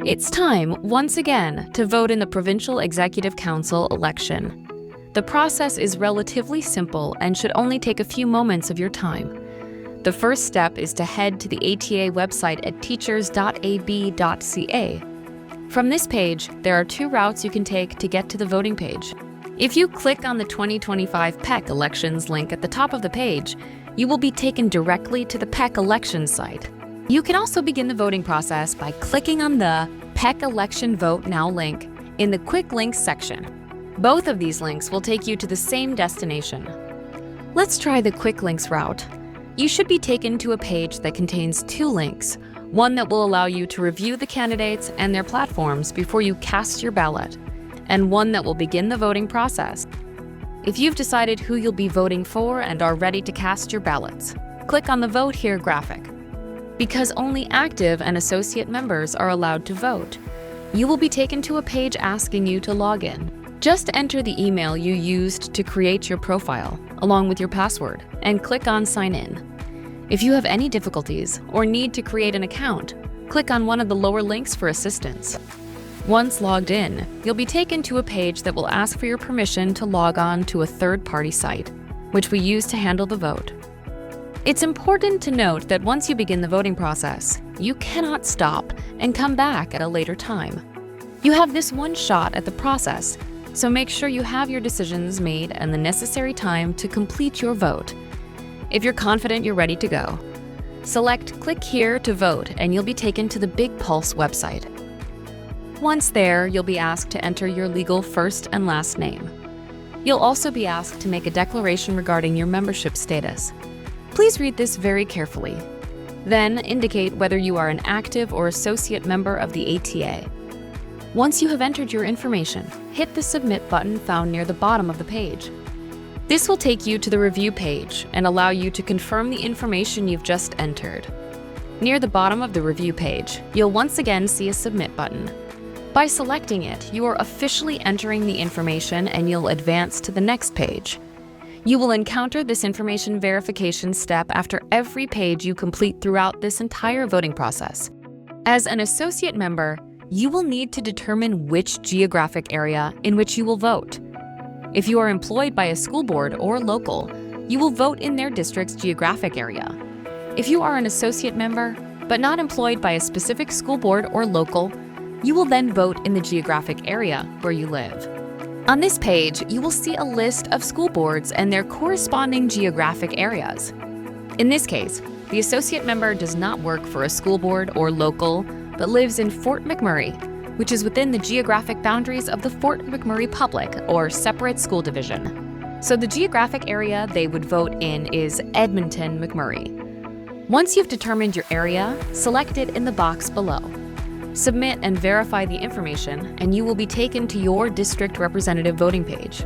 It's time, once again, to vote in the Provincial Executive Council election. The process is relatively simple and should only take a few moments of your time. The first step is to head to the ATA website at teachers.ab.ca. From this page, there are two routes you can take to get to the voting page. If you click on the 2025 PEC Elections link at the top of the page, you will be taken directly to the PEC Elections site. You can also begin the voting process by clicking on the PEC Election Vote Now link in the Quick Links section. Both of these links will take you to the same destination. Let's try the Quick Links route. You should be taken to a page that contains two links, one that will allow you to review the candidates and their platforms before you cast your ballot, and one that will begin the voting process. If you've decided who you'll be voting for and are ready to cast your ballots, click on the Vote Here graphic. Because only active and associate members are allowed to vote, you will be taken to a page asking you to log in. Just enter the email you used to create your profile, along with your password, and click on Sign In. If you have any difficulties or need to create an account, click on one of the lower links for assistance. Once logged in, you'll be taken to a page that will ask for your permission to log on to a third-party site, which we use to handle the vote. It's important to note that once you begin the voting process, you cannot stop and come back at a later time. You have this one shot at the process, so make sure you have your decisions made and the necessary time to complete your vote. If you're confident you're ready to go, select Click Here to vote and you'll be taken to the Big Pulse website. Once there, you'll be asked to enter your legal first and last name. You'll also be asked to make a declaration regarding your membership status. Please read this very carefully. Then indicate whether you are an active or associate member of the ATA. Once you have entered your information, hit the Submit button found near the bottom of the page. This will take you to the review page and allow you to confirm the information you've just entered. Near the bottom of the review page, you'll once again see a Submit button. By selecting it, you are officially entering the information and you'll advance to the next page. You will encounter this information verification step after every page you complete throughout this entire voting process. As an associate member, you will need to determine which geographic area in which you will vote. If you are employed by a school board or local, you will vote in their district's geographic area. If you are an associate member, but not employed by a specific school board or local, you will then vote in the geographic area where you live. On this page, you will see a list of school boards and their corresponding geographic areas. In this case, the associate member does not work for a school board or local, but lives in Fort McMurray, which is within the geographic boundaries of the Fort McMurray Public or Separate School Division. So the geographic area they would vote in is Edmonton McMurray. Once you've determined your area, select it in the box below. Submit and verify the information, and you will be taken to your district representative voting page.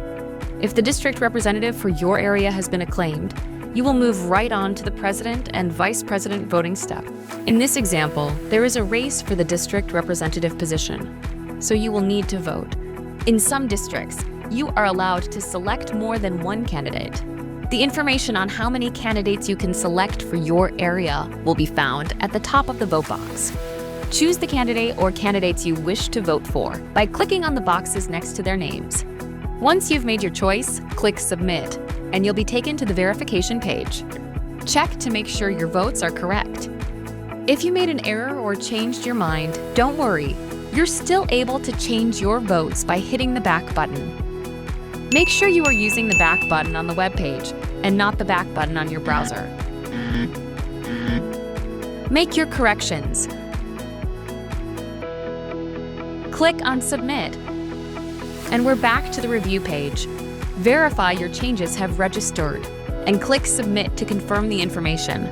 If the district representative for your area has been acclaimed, you will move right on to the president and vice president voting step. In this example, there is a race for the district representative position, so you will need to vote. In some districts, you are allowed to select more than one candidate. The information on how many candidates you can select for your area will be found at the top of the vote box. Choose the candidate or candidates you wish to vote for by clicking on the boxes next to their names. Once you've made your choice, click Submit, and you'll be taken to the verification page. Check to make sure your votes are correct. If you made an error or changed your mind, don't worry. You're still able to change your votes by hitting the back button. Make sure you are using the back button on the web page and not the back button on your browser. Make your corrections. Click on Submit. And we're back to the review page. Verify your changes have registered and click Submit to confirm the information.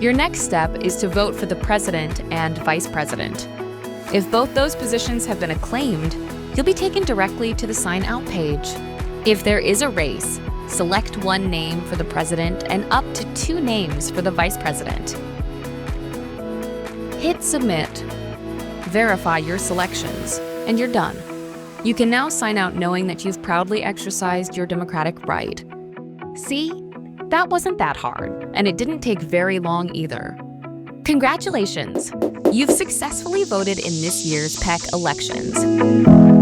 Your next step is to vote for the president and vice president. If both those positions have been acclaimed, you'll be taken directly to the Sign Out page. If there is a race, select one name for the president and up to 2 names for the vice president. Hit Submit. Verify your selections, and you're done. You can now sign out knowing that you've proudly exercised your democratic right. See? That wasn't that hard, and it didn't take very long either. Congratulations! You've successfully voted in this year's PEC elections.